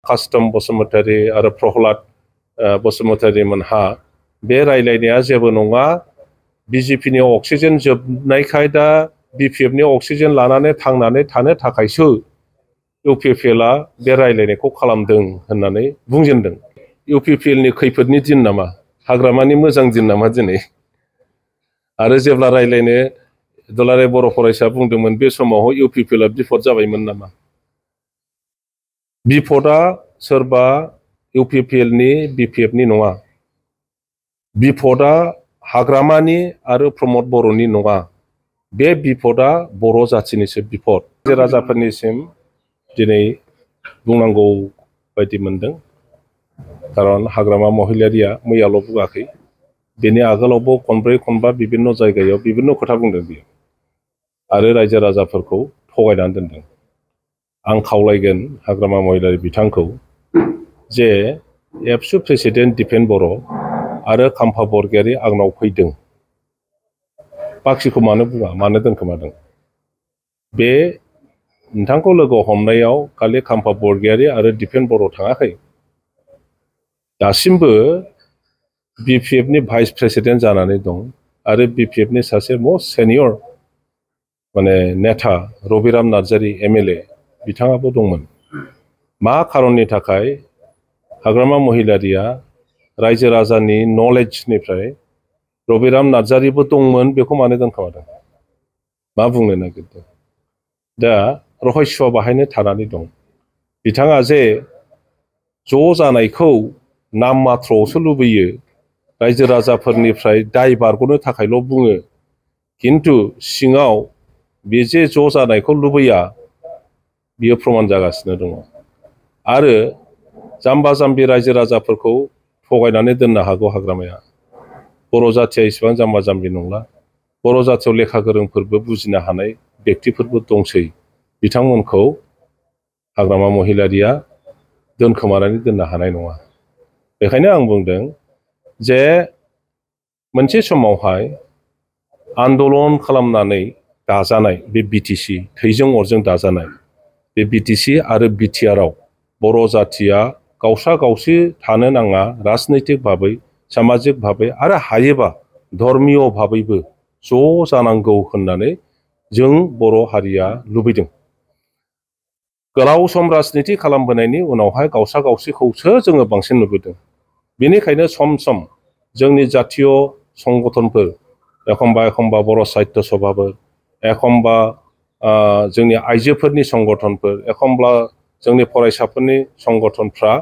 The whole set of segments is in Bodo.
कास्टम बसुमतारी आरो प्रहलाद बसुमतारी मोनहा बे रायलायनाया जेबो नङा बिजेपिनि अक्सिजेन जोबनायखाय दा बिपिएफनि अक्सिजेन लानानै थांनानै थानो थाखायसो इउपिपिएलआ बे रायलायनायखौ खालामदों होननानै बुंजेनदों। इउपिपिएलनि खैफोदनि दिन नामा हाग्रामानि मोजां दिन नामा दिनै? आरो जेब्ला रायलायनो दुलाराय बर' फरायसा बुंदोंमोन बे समाव इउपिपिएलआ बिफद जाबायमोन नामा? बिफदआ सोरबा इउपिपिएलनि बिपिएफनि नङा, बिफदआ हाग्रामानि आरो प्रमद बर'नि नङा, बे बिफदआ बर' जाथिनिसो बिफद। रायजो राजाफोरनिसिम दिनै बुंनांगौ बायदि मोनदों, खारन हाग्रामा महिलारिया मैयाल' बुङाखै, बेनि आगोलावबो खनब्रै खनबा बिभिन्न जायगायाव बिभिन्न खोथा बुंदों बियो आरो रायजो राजाफोरखौ थगायनानै दोनदों। आं खावलायगोन हाग्रामा महिलारि बिथांखौ जे एबसु प्रेसिडेन्ट दिपेन बर' आरो खाम्फा बरगयारी आंनाव फैदों, बाखिखौ मानो बुङा, मानो दोनखोमादों? बे नोंथांखौ लोगो हमनायाव खालि खाम्फा बरगयारी आरो दिपेन बर' थाङाखै, दासिमबो बिपिएफनि भाइस प्रेसिडेन्ट जानानै दं आरो बिपिएफनि सासे मस्ट सेनियर माने नेता रबिराम नार्जारी एमएलए बिथाङाबो दंमोन। मा खारननि थाखाय हाग्रामा महिलारिया रायजो राजानि नलेजनिफ्राय रबिराम नार्जारीबो दंमोन बेखौ मानो दोनखोमादों? मा बुंनो नागिरदों? दा रहस्यआ बाहायनो थानानै दं। बिथाङा जे ज' जानायखौ नाम मात्रआवसो लुबैयो, रायजो राजाफोरनिफ्राय दाय बारग'नो थाखायल' बुङो, खिन्थु सिङाव बे जे ज' जानायखौ लुबैया बियो प्रमान जागासिनो दङ। आरो जाम्बा जाम्बि रायजो राजाफोरखौ थगायनानै दोननो हागौ हाग्रामाया। बर' जाथिया इसेबां जाम्बा जाम्बि नंला, बर' जाथियाव लेखा गोरोंफोरबो बुजिनो हानाय व्यक्तिफोरबो दंसै, बिथांमोनखौ हाग्रामा महिलारिया दोनखोमानानै दोननो हानाय नङा। बेखायनो आं बुंदों जे मोनसे समावहाय आन्दलन खालामनानै दाजानाय बे बिटिसि, थैजों अरजों दाजानाय बे बिटिसि आरो बिटिआरआव बर' जाथिया गावसा गावसि थानो नाङा, राजनैतिक भाबै, सामाजिक भाबै आरो हायोबा धर्मीय भाबैबो ज' जानांगौ होननानै जों बर' हारिया लुबैदों। गोलाव सम राजनीति खालामबोनायनि उनावहाय गावसा गावसिखौसो जोङो बांसिन नुबोदों। बेनिखायनो सम सम जोंनि जातीय संगठनफोर, एखमबा एखमबा बर' साहित्य सभाफोर, एखमबा जोंनि आइजोफोरनि संगठनफोर, एखमब्ला जोंनि फरायसाफोरनि संगठनफ्रा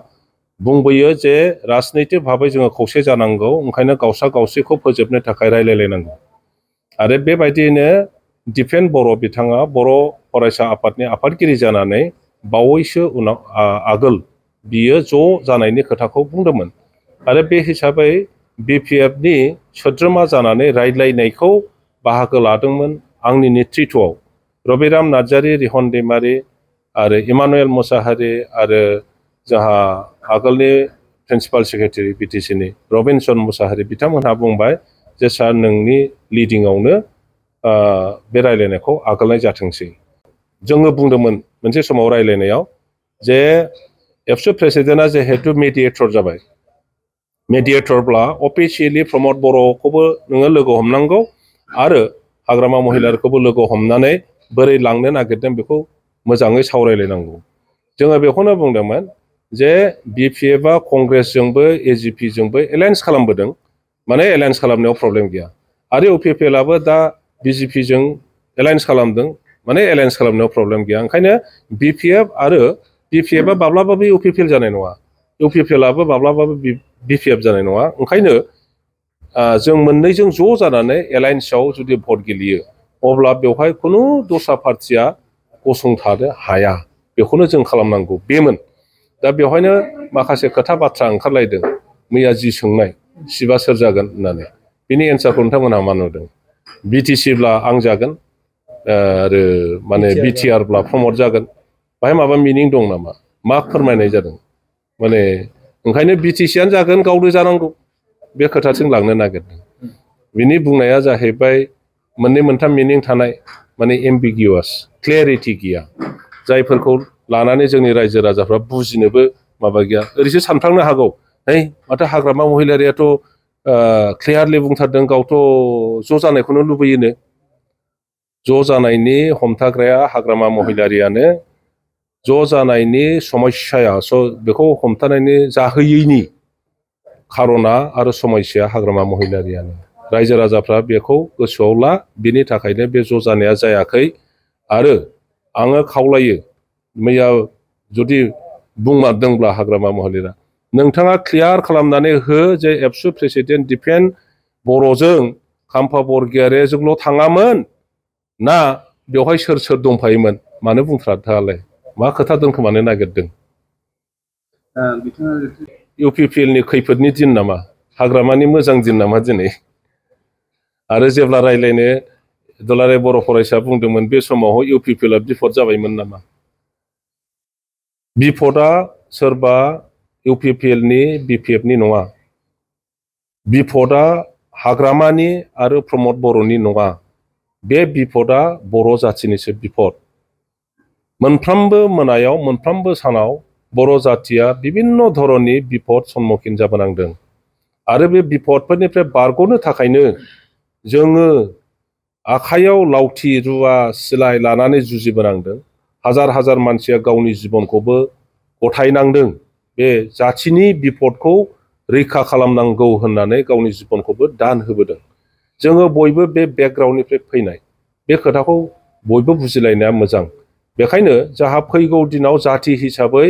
बुंबोयो जे राजनैतिक भाबै जोङो खौसे जानांगौ, ओंखायनो गावसा गावसिखौ फोजोबनो थाखाय रायलायलायनांगौ। आरो बेबायदियैनो दिपेन बर' बिथाङा बर' फरायसा आफादनि आफादगिरि जानानै बावैसो उनाव आगोल बियो ज' जानायनि खोथाखौ बुंदोंमोन आरो बे हिसाबै बिपिएफनि सोद्रोमा जानानै रायज्लायनायखौ बाहागो लादोंमोन आंनि नेतृत्वआव रबिराम नार्जारी, रिहन दैमारी आरो इमानुएल मुसाहारी आरो जोंहा आगोलनि प्रिन्सिपाल सेक्रेटारि बिटिसिनि रबिनसन मुसाहारी बिथांमोनहा बुंबाय जे सार नोंनि लिडिंआवनो बे रायलायनायखौ आगोलनाय जाथोंसै। जोङो बुंदोंमोन मोनसे समाव रायलायनायाव जे एबसु प्रेसिडेन्टआ जिहेतु मेडिएटर जाबाय, मेडिएटरब्ला अफिसियेलि प्रमद बर'खौबो नोङो लोगो हमनांगौ आरो हाग्रामा महिलारिखौबो लोगो हमनानै बोरै लांनो नागिरदों बेखौ मोजाङै सावरायलायनांगौ। जोङो बेखौनो बुंदोंमोन जे बिपिएफआ कंग्रेसजोंबो एजिपिजोंबो एलायन्स खालामबोदों, माने एलायन्स खालामनायाव प्रब्लेम गैया, आरो इउपिपिएलआबो दा बिजेपिजों एलायन्स खालामदों, माने एलायन्स खालामनायाव प्रब्लेम गैया। ओंखायनो बिपिएफ आरो बिपिएफआ माब्लाबाबो इउपिपिएल जानाय नङा, इउपिपिएलआबो माब्लाबाबो बिपिएफ जानाय नङा। ओंखायनो जों मोननैजों ज' जानानै एलायन्सआव जुदि भट गेलेयो अब्ला बेवहाय खुनु दस्रा पार्टिया गसंथानो हाया, बेखौनो जों खालामनांगौ बेमोन। दा बेवहायनो माखासे खोथा बाथ्रा ओंखारलायदों, मैया जि सोंनाय सिबा सोर जागोन होननानै, बिनि एन्सारखौ नोंथांमोनहा मा नुदों? बिटिसिब्ला आं जागोन आरो माने बिटिआरब्ला प्रमद जागोन, बाहाय माबा मिनिं दं नामा? मा फोरमायनाय जादों? माने ओंखायनो बिटिसिआनो जागोन, गावनो जानांगौ, बे खोथाथिं लांनो नागिरदों। बिनि बुंनाया जाहैबाय मोननै मोनथाम मिनिं थानाय, माने एम्बिगिउवास, क्लियारिटि गैया, जायफोरखौ लानानै जोंनि रायजो राजाफ्रा बुजिनोबो माबा गैया ओरैसो सानफ्लांनो हागौ है माथो हाग्रामा महिलारियाथ' क्लियारलि बुंथारदों गावथ' ज' जानायखौनो लुबैयोनो ज' जानायनि हमथाग्राया हाग्रामा महिलारियानो ज' जानायनि समस्याया बेखौ हमथानायनि जाहोयैनि खार'ना आरो समस्याया हाग्रामा महिलारियानो रायजो राजाफ्रा बेखौ गोसोआव ला बिनि थाखायनो बे ज' जानाया जायाखै आरो आङो खावलायो मैया जुदि बुंमारदोंब्ला हाग्रामा महिलारिया नोंथाङा क्लियार खालामनानै हो जे एबसु प्रेसिडेन्ट डिफेन्ड बर'जों खाम्फा बरगयारिजोंल' थाङामोन ना बेवहाय सोर सोर दंफायोमोन मानो बुंथ्राथालाय मा खोथा दोनखोमानो नागिरदों इउपिपिएलनि खैफोदनि दिन नामा हाग्रामानि मोजां दिन नामा दिनै आरो जेब्ला रायलायनो दुलाराय बर' फरायसा बुंदोंमोन बे समाव इउपिपिएलआ बिफद जाबायमोन नामा बिफदआ सोरबा इउपिपिएलनि बिपिएफनि नङा बिफदआ हाग्रामानि आरो प्रमद बर'नि नङा बे बिफदआ बर' जाथिनिसो बिफद मोनफ्रोमबो मोनायाव मोनफ्रोमबो सानाव बर' जातिया बिभिन्न धरननि बिफद सम्मुखीन जाबोनांदों आरो बे बिफदफोरनिफ्राय बारग'नो थाखायनो जोङो आखायाव लावथि रुवा सिलाय लानानै जुजिबोनांदों हाजार हाजार मानसिया गावनि जिबनखौबो गथायनांदों बे जाथिनि बिफदखौ रैखा खालामनांगौ होननानै गावनि जिबनखौबो दान होबोदों जोङो बयबो बे बेकग्राउन्डनिफ्राय फैनाय बे खोथाखौ बयबो बुजिलायनाया मोजां बेखायनो जाहा फैगौ दिनाव जाति हिसाबै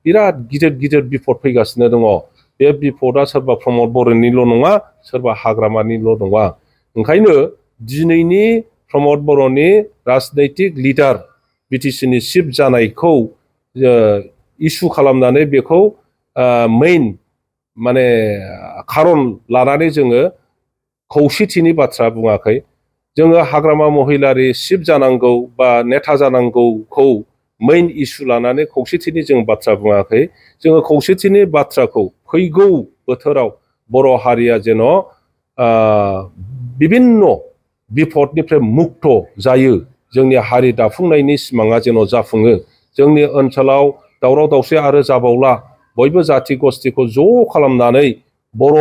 बिराद गिदिर गिदिर बिफद फैगासिनो दङ बे बिफदआ सोरबा प्रमद बर'निल' नङा सोरबा हाग्रामानिल' नङा ओंखायनो दिनैनि प्रमद बर'नि राजनैतिक लिडार बिटिसिनि चिफ जानायखौ इसु खालामनानै बेखौ मेइन माने खारन लानानै जोङो खौसेथिनि बाथ्रा बुङाखै जोङो हाग्रामा महिलारि चिफ जानांगौ बा नेता जानांगौखौ मेइन इसु लानानै खौसेथिनि जों बाथ्रा बुङाखै जोङो खौसेथिनि बाथ्राखौ फैगौ बोथोराव बर' हारिया जेन बिभिन्न बिफदनिफ्राय मुक्त जायो जोंनि हारि दाफुंनायनि सिमाङा जेन जाफुङो जोंनि ओनसोलाव दावराव दावसि आरो जाबावला बयबो जाति गस्थिखौ ज' खालामनानै बर'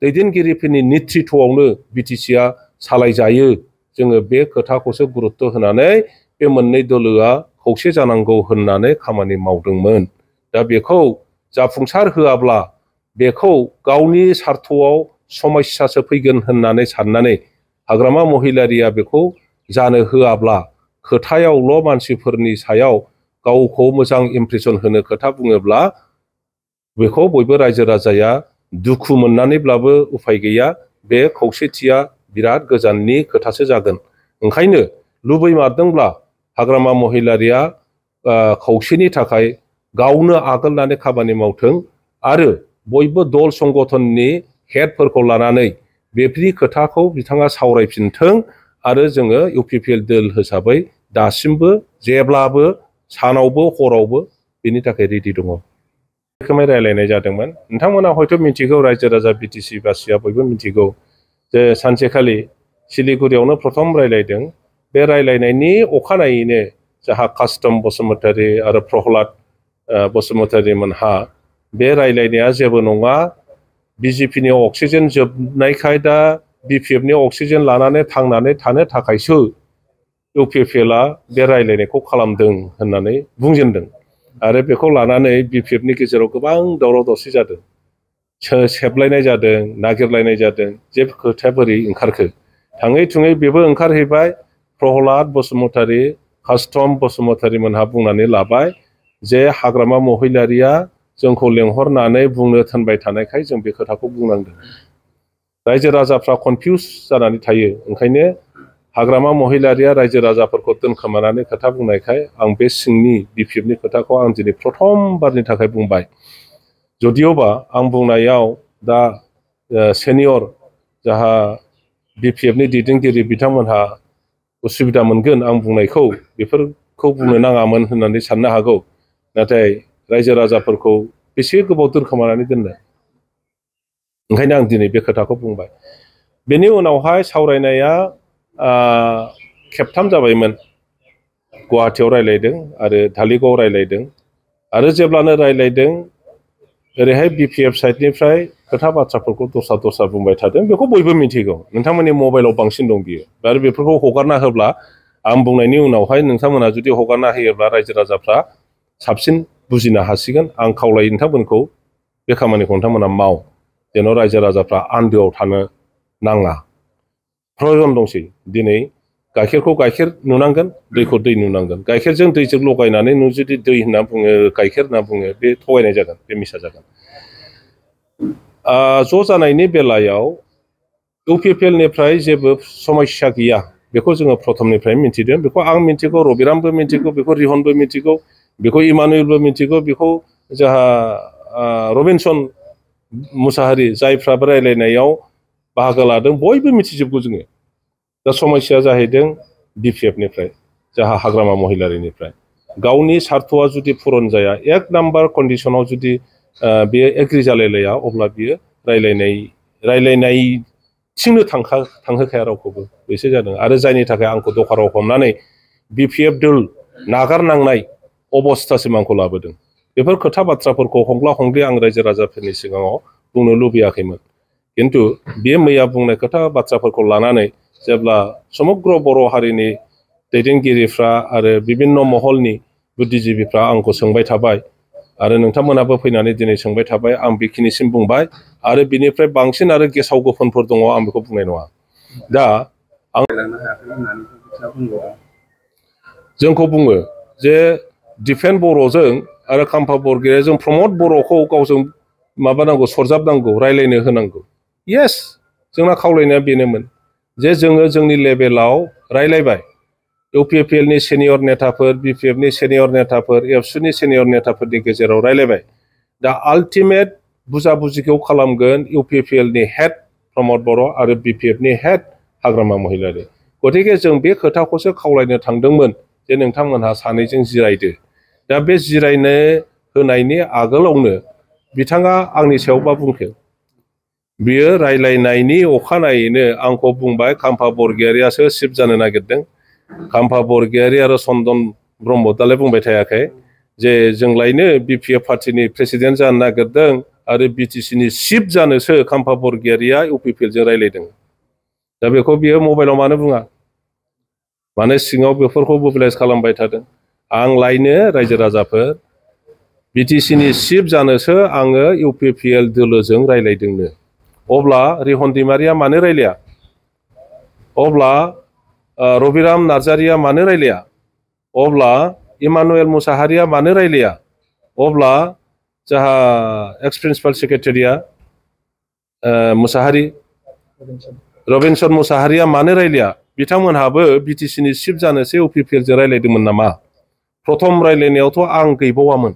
दैदेनगिरिफोरनि नेतृत्वआवनो बिटिसिआ सालायजायो जोङो बे खोथाखौसो गुरुत्त होनानै बे मोननै दोलोआ खौसे जानांगौ होननानै खामानि मावदोंमोन दा बेखौ जाफुंसार होआब्ला बेखौ गावनि सार्थआव समस्यासो फैगोन होननानै साननानै हाग्रामा महिलारिया बेखौ जानो होआब्ला खोथायावल' मानसिफोरनि सायाव गावखौ मोजां इमप्रेसन होनो खोथा बुङोब्ला बेखौ बयबो रायजो राजाया दुखु मोननानैब्लाबो उफाय गैया बे खौसेथिया बिराद गोजाननि खोथासो जागोन ओंखायनो लुबैमारदोंब्ला हाग्रामा महिलारिया खौसेनि थाखाय गावनो आगोलनानै खामानि मावथों आरो बयबो दल संगठननि हेडफोरखौ लानानै बेफोरनि खोथाखौ बिथाङा सावरायफिनथों आरो जोङो इउपिपिएल दोल हिसाबै दासिमबो जेब्लाबो सानावबो हरावबो बेनि थाखाय रेडि दङ रोखोमै रायलायनाय जादोंमोन नोंथांमोना हयथ' मिथिगौ रायजो राजा बिटिसि बासिया बयबो मिथिगौ जे सानसेखालि सिलिगुरियावनो प्रथम रायलायदों बे रायलायनायनि अखानायैनो जाहा कास्टम बसुमतारी आरो प्रहलाद बसुमतारी मोनहा बे रायलायनाया जेबो नङा बिजेपिनि अक्सिजेन जोबनायखाय दा बिपिएफनि अक्सिजेन लानानै थांनानै थानो थाखायसो इउपिपिएलआ बे रायलायनायखौ खालामदों होननानै बुंजेनदों आरो बेखौ लानानै बिपिएफनि गेजेराव गोबां दावराव दावसि जादों सेबलायनाय जादों नागिरलायनाय जादों जे खोथाया बोरै ओंखारखो थाङै थुङै बेबो ओंखारहैबाय प्रहलाद बसुमतारी कास्टम बसुमतारी मोनहा बुंनानै लाबाय जे हाग्रामा महिलारिया जोंखौ लेंहरनानै बुंनो थिनबाय थानायखाय जों बे खोथाखौ बुंनांदों रायजो राजाफ्रा कनफिउज जानानै थायो ओंखायनो हाग्रामा महिलारिया रायजो राजाफोरखौ दोनखोमानानै खोथा बुंनायखाय आं बे सिंनि बिपिएफनि खोथाखौ आं दिनै प्रथमबारनि थाखाय बुंबाय जदिअबा आं बुंनायाव दा सेनियर जाहा बिपिएफनि दैदेनगिरि बिथांमोनहा उसुबिदा मोनगोन आं बुंनायखौ बेफोरखौ बुंनो नाङामोन होननानै साननो हागौ नाथाय रायजो राजाफोरखौ बेसे गोबाव दोनखोमानानै दोननो ओंखायनो आं दिनै बे खोथाखौ बुंबाय बेनि उनावहाय सावरायनाया खेबथाम जाबायमोन गुवाहाटियाव रायलायदों आरो धालिगावआव रायलायदों आरो जेब्लानो रायलायदों ओरैहाय BPF साइडनिफ्राय खोथा बाथ्राफोरखौ दस्रा बुंबाय थादों बेखौ बयबो मिथिगौ नोंथांमोननि मबाइलाव बांसिन दं बियो आरो बेफोरखौ हगारना होब्ला आं बुंनायनि उनावहाय नोंथांमोना जुदि हगारना होयोब्ला रायजो राजाफ्रा साबसिन बुजिनो हासिगोन आं खावलायो नोंथांमोनखौ बे खामानिखौ नोंथांमोना माव जेन' रायजो राजाफ्रा आन्दोआव थानो नाङा प्रयजन दंसै दिनै गाइखेरखौ गाइखेर नुनांगोन दैखौ दै नुनांगोन गाइखेरजों दैजों लगायनानै नों जुदि दै होनना बुङो गाइखेर होनना बुङो बे थगायनाय जागोन बे मिसा जागोन ज' जानायनि बेलायाव UPPLनिफ्राय जेबो समस्या गैया बेखौ जोङो प्रथमनिफ्राय मिथिदों बेखौ आं मिथिगौ रबिरामबो मिथिगौ बेखौ रिहनबो मिथिगौ बेखौ इमानुएलबो मिथिगौ बेखौ जोंहा रबिनसन मुसाहारि जायफ्राबो रायलायनायाव बाहागो लादों बयबो मिथिजोबगौ जोङो दा समस्या जाहैदों BPFनिफ्राय जाहा हाग्रामा महिलारिनिफ्राय गावनि सार्थ'आ जुदि पुरन जाया एक नाम्बार कन्डिशनाव जुदि बेयो एग्रि जालायलाया अब्ला बियो रायलायनायथिंनो थांहोखाया रावखौबो बेसो जादों आरो जायनि थाखाय आंखौ दखाराव हमनानै BPF दोल नागारनांनाय अबस्थासिम आंखौ लाबोदों बेफोर खोथा बाथ्राफोरखौ हंग्ला हंग्लि आं रायजो राजाफोरनि सिगाङाव बुंनो लुबैयाखैमोन किन्तु बे मैया बुंनाय खोथा बाथ्राफोरखौ लानानै जेब्ला समग्र बर' हारिनि दैदेनगिरिफ्रा आरो बिभिन्न महलनि बुद्धिजिबिफ्रा आंखौ सोंबाय थाबाय आरो नोंथांमोनाबो फैनानै दिनै सोंबाय थाबाय आं बेखिनिसिम बुंबाय आरो बिनिफ्राय बांसिन आरो गेसाव गोफोनफोर दङ आं बेखौ बुंनाय नङा दा आं जोंखौ बुङो जे दिफेन बर'जों आरो खाम्फा बरगयारिजों प्रमद बर'खौ गावजों माबानांगौ सरजाबनांगौ रायलायनो होनांगौ येस जोंना खावलायनाया बेनोमोन जे जोङो जोंनि लेभेलाव रायलायबाय UPPLनि सेनियर नेताफोर BPFनि सेनियर नेताफोर एबसुनि सेनियर नेताफोरनि गेजेराव रायलायबाय दा आल्टिमेट बुजाबुजिखौ खालामगोन UPPLनि हेड प्रमद बर' आरो BPFनि हेड हाग्रामा महिलारि गतिके जों बे खोथाखौसो खावलायनो थांदोंमोन जे नोंथांमोनहा सानैजों जिरायदो दा बे जिरायनो होनायनि आगोलावनो बिथाङा आंनि सायाव मा बुंखो बियो रायलायनायनि अखानायैनो आंखौ बुंबाय खाम्फा बरगयारियासो चिफ जानो नागिरदों खाम्फा बरगयारि आरो चन्दन ब्रह्म दालाय बुंबाय थायाखै जे जोंलायनो BPF पार्टिनि प्रेसिडेन्ट जानो नागिरदों आरो BTCनि चिफ जानोसो खाम्फा बरगयारिया UPPLजों रायलायदों दा बेखौ बियो मबाइलाव मानो बुङा मानो सिङाव बेफोरखौ मोबिलाइज खालामबाय थादों आं लायनो रायजो राजाफोर BTCनि चिफ जानोसो आङो UPPL दोलोजों रायलायदोंनो अब्ला रिहन दैमारिया मानो रायलाया अब्ला रबिराम नार्जारिया मानो रायलाया अब्ला इमानुएल मुसाहारिया मानो रायलाया अब्ला जाहा एक्स प्रिन्सिपाल सेक्रेटारिया मुसाहारि रबिनसन मुसाहारिया मानो रायलाया बिथांमोनहाबो BTCनि चिफ जानोसो UPPLजों रायलायदोंमोन नामा प्रथम रायलायनायावथ' आं गैबावामोन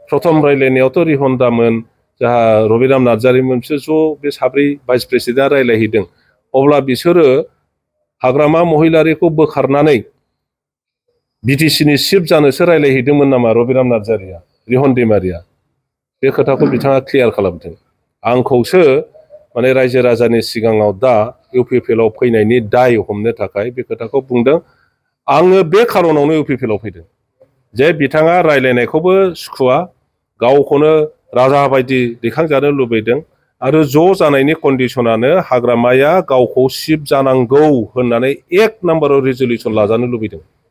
प्रथम रायलायनायावथ' रिहन दामोन जाहा रबिराम नार्जारिमोन बिसोर ज' बे साब्रै भाइस प्रेसिडेन्टआ रायलायहैदों अब्ला बिसोरो हाग्रामा महिलारिखौ बोखारनानै BTCनि चिफ जानोसो रायलायहैदोंमोन नामा रबिराम नार्जारिया रिहन दैमारिया बे खोथाखौ बिथाङा क्लियार खालामदों आंखौसो माने रायजो राजानि सिगाङाव दा UPPLआव फैनायनि दाय हमनो थाखाय बे खोथाखौ बुंदों आङो बे खारनावनो UPPLआव फैदों जे बिथाङा रायलायनायखौबो सुखुवा गावखौनो राजा बायदि दैखांजानो लुबैदों आरो ज' जानायनि कन्डिशनानो हाग्रामाया गावखौ चिफ जानांगौ होननानै एक नाम्बाराव रिजलिउसन लाजानो लुबैदों